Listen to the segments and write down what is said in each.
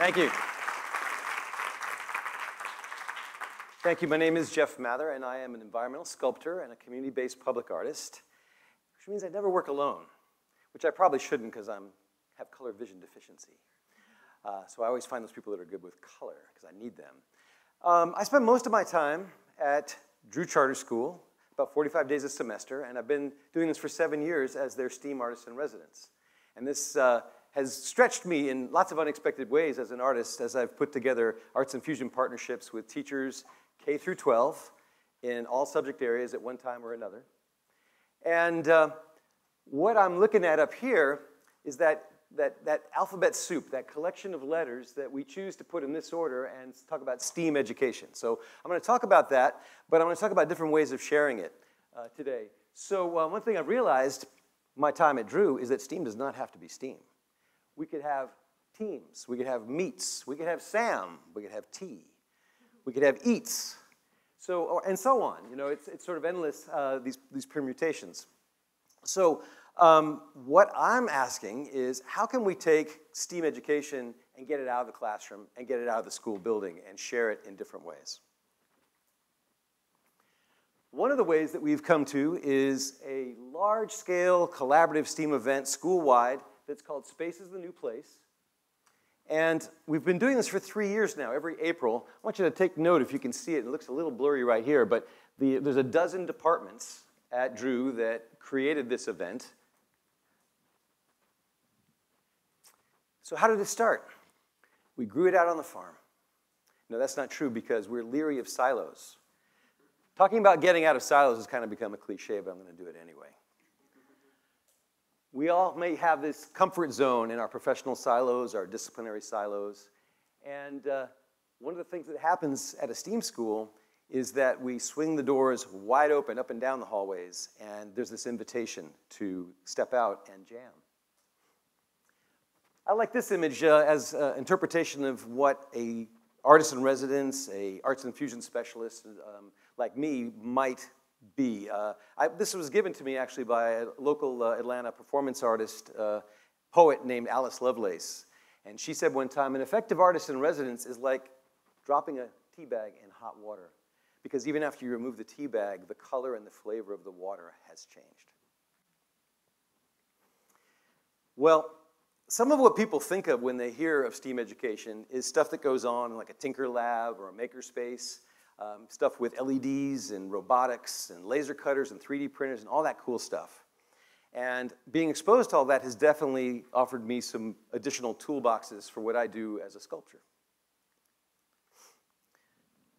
Thank you. Thank you. My name is Jeff Mather, and I am an environmental sculptor and a community-based public artist, which means I never work alone, which I probably shouldn't because I have color vision deficiency. So I always find those people that are good with color because I need them. I spend most of my time at Drew Charter School, about 45 days a semester, and I've been doing this for 7 years as their STEAM artist in residence. And this has stretched me in lots of unexpected ways as an artist as I've put together arts and fusion partnerships with teachers K through 12 in all subject areas at one time or another. And what I'm looking at up here is that alphabet soup, that collection of letters that we choose to put in this order and talk about STEAM education. So I'm going to talk about that, but I'm going to talk about different ways of sharing it today. So one thing I've realized my time at Drew is that STEAM does not have to be STEAM. We could have teams, we could have meets, we could have SAM, we could have tea, we could have eats, and so on. You know, it's sort of endless, these permutations. So what I'm asking is, how can we take STEAM education and get it out of the classroom and get it out of the school building and share it in different ways? One of the ways that we've come to is a large-scale collaborative STEAM event school-wide that's called Space is the New Place. And we've been doing this for 3 years now, every April. I want you to take note if you can see it. It looks a little blurry right here, but there's a dozen departments at Drew that created this event. So how did it start? We grew it out on the farm. No, that's not true because we're leery of silos. Talking about getting out of silos has kind of become a cliche, but I'm going to do it anyway. We all may have this comfort zone in our professional silos, our disciplinary silos. And one of the things that happens at a STEAM school is that we swing the doors wide open up and down the hallways, and there's this invitation to step out and jam. I like this image as an interpretation of what a artist in residence, a arts and fusion specialist like me might be. This was given to me actually by a local Atlanta performance artist, poet named Alice Lovelace. And she said one time, an effective artist in residence is like dropping a tea bag in hot water. Because even after you remove the tea bag, the color and the flavor of the water has changed. Well, some of what people think of when they hear of STEAM education is stuff that goes on in like a Tinker Lab or a makerspace, stuff with LEDs and robotics and laser cutters and 3D printers and all that cool stuff. And being exposed to all that has definitely offered me some additional toolboxes for what I do as a sculptor.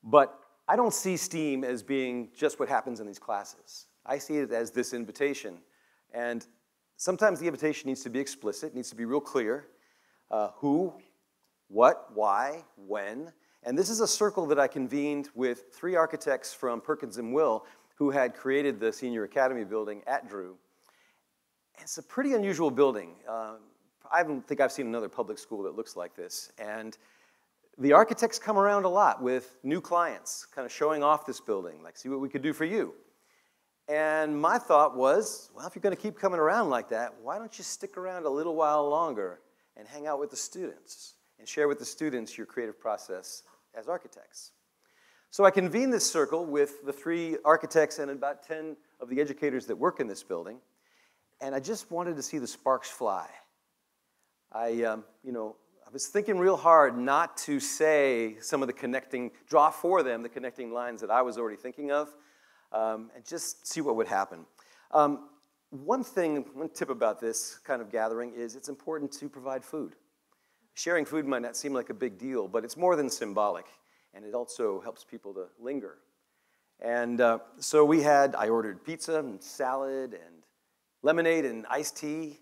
But I don't see STEAM as being just what happens in these classes. I see it as this invitation. And sometimes the invitation needs to be explicit, needs to be real clear. Who, what, why, when. And this is a circle that I convened with 3 architects from Perkins and Will who had created the Senior Academy building at Drew. It's a pretty unusual building. I don't think I've seen another public school that looks like this. And the architects come around a lot with new clients, kind of showing off this building, like, see what we could do for you. And my thought was, well, if you're going to keep coming around like that, why don't you stick around a little while longer and hang out with the students and share with the students your creative process as architects. So I convened this circle with the 3 architects and about 10 of the educators that work in this building, and I just wanted to see the sparks fly. I was thinking real hard not to say some of the draw for them the connecting lines that I was already thinking of, and just see what would happen. One tip about this kind of gathering is it's important to provide food. Sharing food might not seem like a big deal, but it's more than symbolic, and it also helps people to linger. And so I ordered pizza and salad and lemonade and iced tea,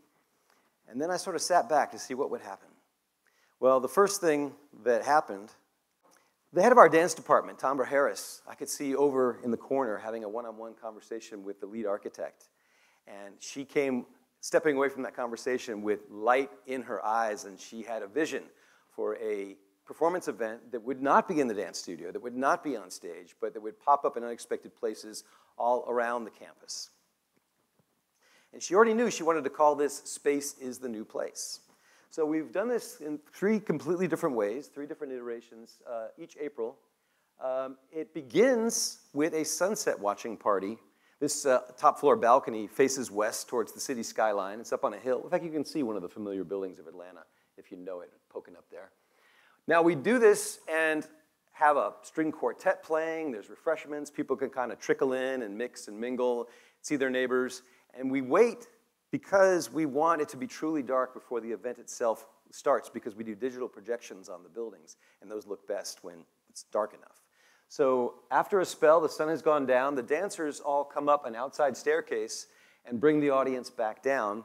and then I sort of sat back to see what would happen. Well, the first thing that happened, the head of our dance department, Tombra Harris, I could see over in the corner having a one-on-one conversation with the lead architect, and she came stepping away from that conversation with light in her eyes, and she had a vision for a performance event that would not be in the dance studio, that would not be on stage, but that would pop up in unexpected places all around the campus. And she already knew she wanted to call this Space is the New Place. So we've done this in 3 completely different ways, 3 different iterations each April. It begins with a sunset watching party. This top floor balcony faces west towards the city skyline. It's up on a hill. In fact, you can see one of the familiar buildings of Atlanta, if you know it, poking up there. Now we do this and have a string quartet playing. There's refreshments. People can kind of trickle in and mix and mingle, see their neighbors. And we wait because we want it to be truly dark before the event itself starts, because we do digital projections on the buildings, and those look best when it's dark enough. So after a spell, the sun has gone down, the dancers all come up an outside staircase and bring the audience back down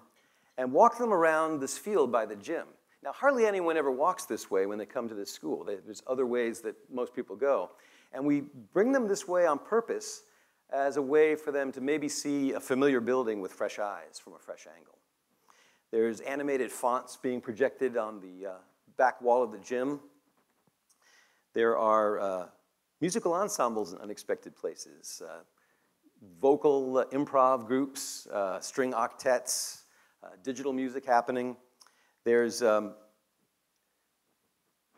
and walk them around this field by the gym. Now, hardly anyone ever walks this way when they come to this school. There's other ways that most people go. And we bring them this way on purpose as a way for them to maybe see a familiar building with fresh eyes from a fresh angle. There's animated fonts being projected on the back wall of the gym. There are musical ensembles in unexpected places, vocal improv groups, string octets, digital music happening. There's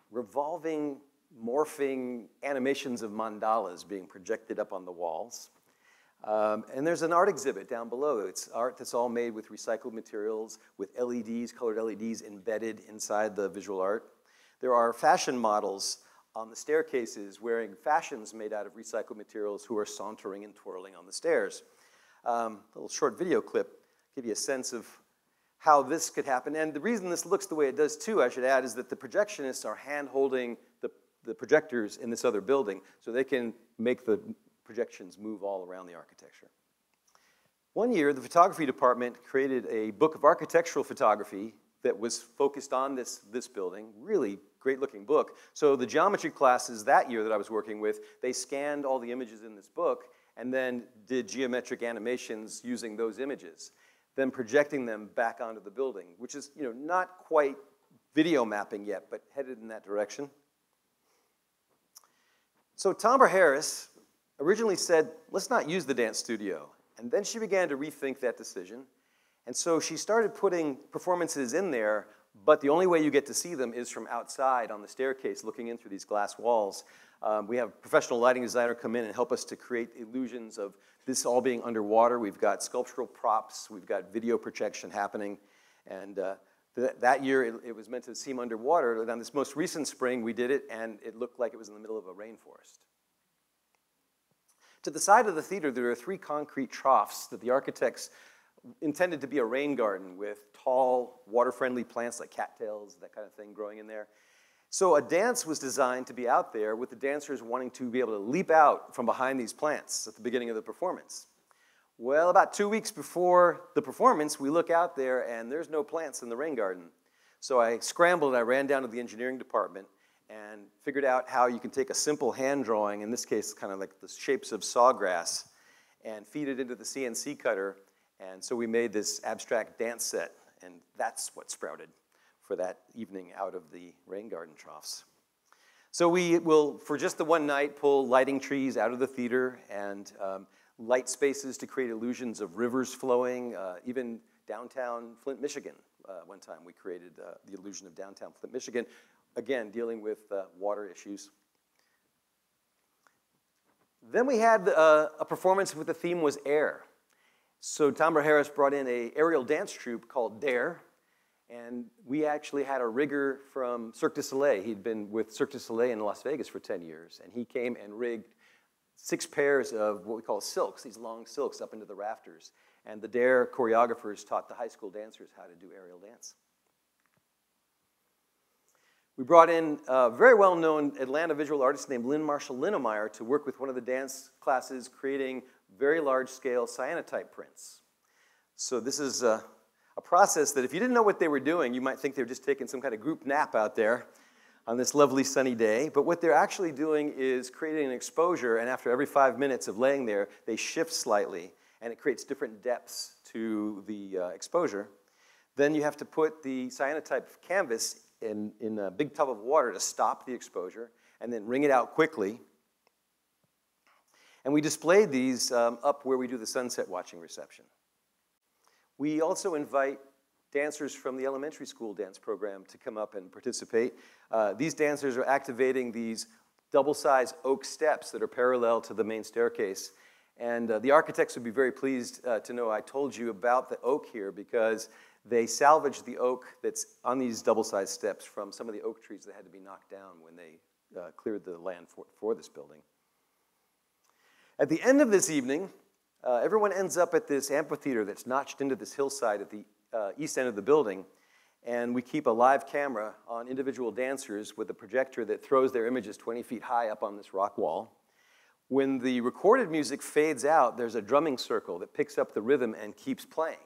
revolving, morphing animations of mandalas being projected up on the walls. And there's an art exhibit down below. It's art that's all made with recycled materials, with LEDs, colored LEDs embedded inside the visual art. There are fashion models on the staircases wearing fashions made out of recycled materials who are sauntering and twirling on the stairs. A little short video clip give you a sense of how this could happen. And the reason this looks the way it does too, I should add, is that the projectionists are hand-holding the projectors in this other building so they can make the projections move all around the architecture. One year, the photography department created a book of architectural photography that was focused on this building. Really great-looking book. So the geometry classes that year that I was working with, they scanned all the images in this book and then did geometric animations using those images, then projecting them back onto the building, which is, not quite video mapping yet, but headed in that direction. So Tambra Harris originally said, let's not use the dance studio. And then she began to rethink that decision. And so she started putting performances in there, but the only way you get to see them is from outside on the staircase, looking in through these glass walls. We have a professional lighting designer come in and help us to create illusions of this all being underwater. We've got sculptural props. We've got video projection happening. And that year, it was meant to seem underwater. On this most recent spring, we did it, and it looked like it was in the middle of a rainforest. To the side of the theater, there are 3 concrete troughs that the architects intended to be a rain garden with tall, water-friendly plants like cattails, that kind of thing growing in there. So a dance was designed to be out there with the dancers wanting to be able to leap out from behind these plants at the beginning of the performance. Well, about 2 weeks before the performance, we look out there and there's no plants in the rain garden. So I scrambled and I ran down to the engineering department and figured out how you can take a simple hand drawing, in this case kind of like the shapes of sawgrass, and feed it into the CNC cutter. And so we made this abstract dance set, and that's what sprouted for that evening out of the rain garden troughs. So we will, for just the one night, pull lighting trees out of the theater and light spaces to create illusions of rivers flowing, even downtown Flint, Michigan. One time we created the illusion of downtown Flint, Michigan, again, dealing with water issues. Then we had a performance with the theme was air. So Tambra Harris brought in an aerial dance troupe called Dare, and we actually had a rigger from Cirque du Soleil. He'd been with Cirque du Soleil in Las Vegas for 10 years, and he came and rigged 6 pairs of what we call silks, these long silks up into the rafters. And the Dare choreographers taught the high school dancers how to do aerial dance. We brought in a very well-known Atlanta visual artist named Lynn Marshall Linnemeyer to work with one of the dance classes creating very large-scale cyanotype prints. So this is a process that if you didn't know what they were doing, you might think they were just taking some kind of group nap out there on this lovely sunny day. But what they're actually doing is creating an exposure, and after every 5 minutes of laying there, they shift slightly, and it creates different depths to the exposure. Then you have to put the cyanotype canvas in a big tub of water to stop the exposure, and then wring it out quickly. And we displayed these up where we do the sunset watching reception. We also invite dancers from the elementary school dance program to come up and participate. These dancers are activating these double-sized oak steps that are parallel to the main staircase. And the architects would be very pleased to know I told you about the oak here, because they salvaged the oak that's on these double-sized steps from some of the oak trees that had to be knocked down when they cleared the land for this building. At the end of this evening, everyone ends up at this amphitheater that's notched into this hillside at the east end of the building, and we keep a live camera on individual dancers with a projector that throws their images 20 feet high up on this rock wall. When the recorded music fades out, there's a drumming circle that picks up the rhythm and keeps playing.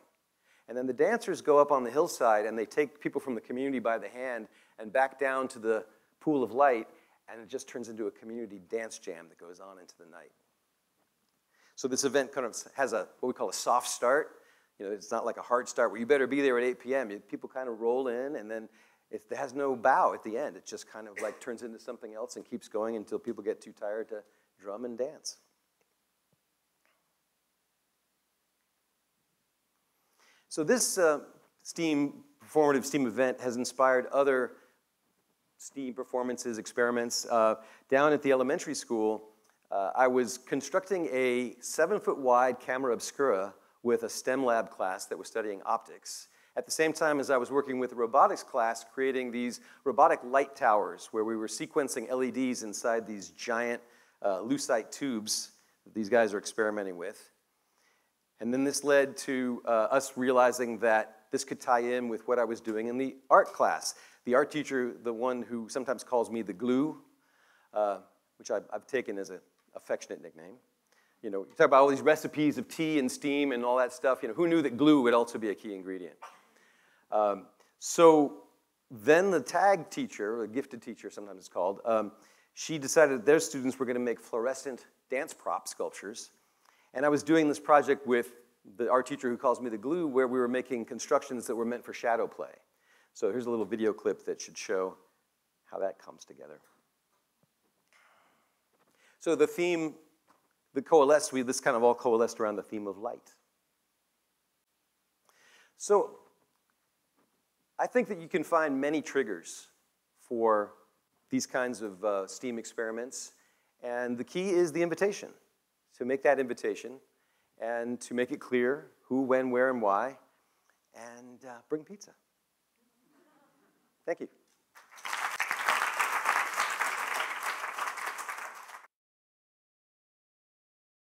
And then the dancers go up on the hillside, and they take people from the community by the hand and back down to the pool of light, and it just turns into a community dance jam that goes on into the night. So this event kind of has what we call a soft start. You know, it's not like a hard start where you better be there at 8 p.m. People kind of roll in, and then it has no bow at the end. It just kind of like turns into something else and keeps going until people get too tired to drum and dance. So this performative STEAM event has inspired other STEAM performances, experiments. Down at the elementary school, I was constructing a 7-foot wide camera obscura with a STEM lab class that was studying optics. At the same time as I was working with a robotics class, creating these robotic light towers where we were sequencing LEDs inside these giant lucite tubes that these guys are experimenting with. And then this led to us realizing that this could tie in with what I was doing in the art class. The art teacher, the one who sometimes calls me the glue, which I've taken as an affectionate nickname. You know, you talk about all these recipes of tea and steam and all that stuff. You know, who knew that glue would also be a key ingredient? So then the tag teacher, or gifted teacher sometimes it's called, she decided that their students were going to make fluorescent dance prop sculptures. And I was doing this project with the art teacher who calls me the glue, where we were making constructions that were meant for shadow play. So here's a little video clip that should show how that comes together. So the theme, this kind of all coalesced around the theme of light. So I think that you can find many triggers for these kinds of STEAM experiments, and the key is the invitation. To make that invitation and to make it clear who, when, where, and why, and bring pizza. Thank you.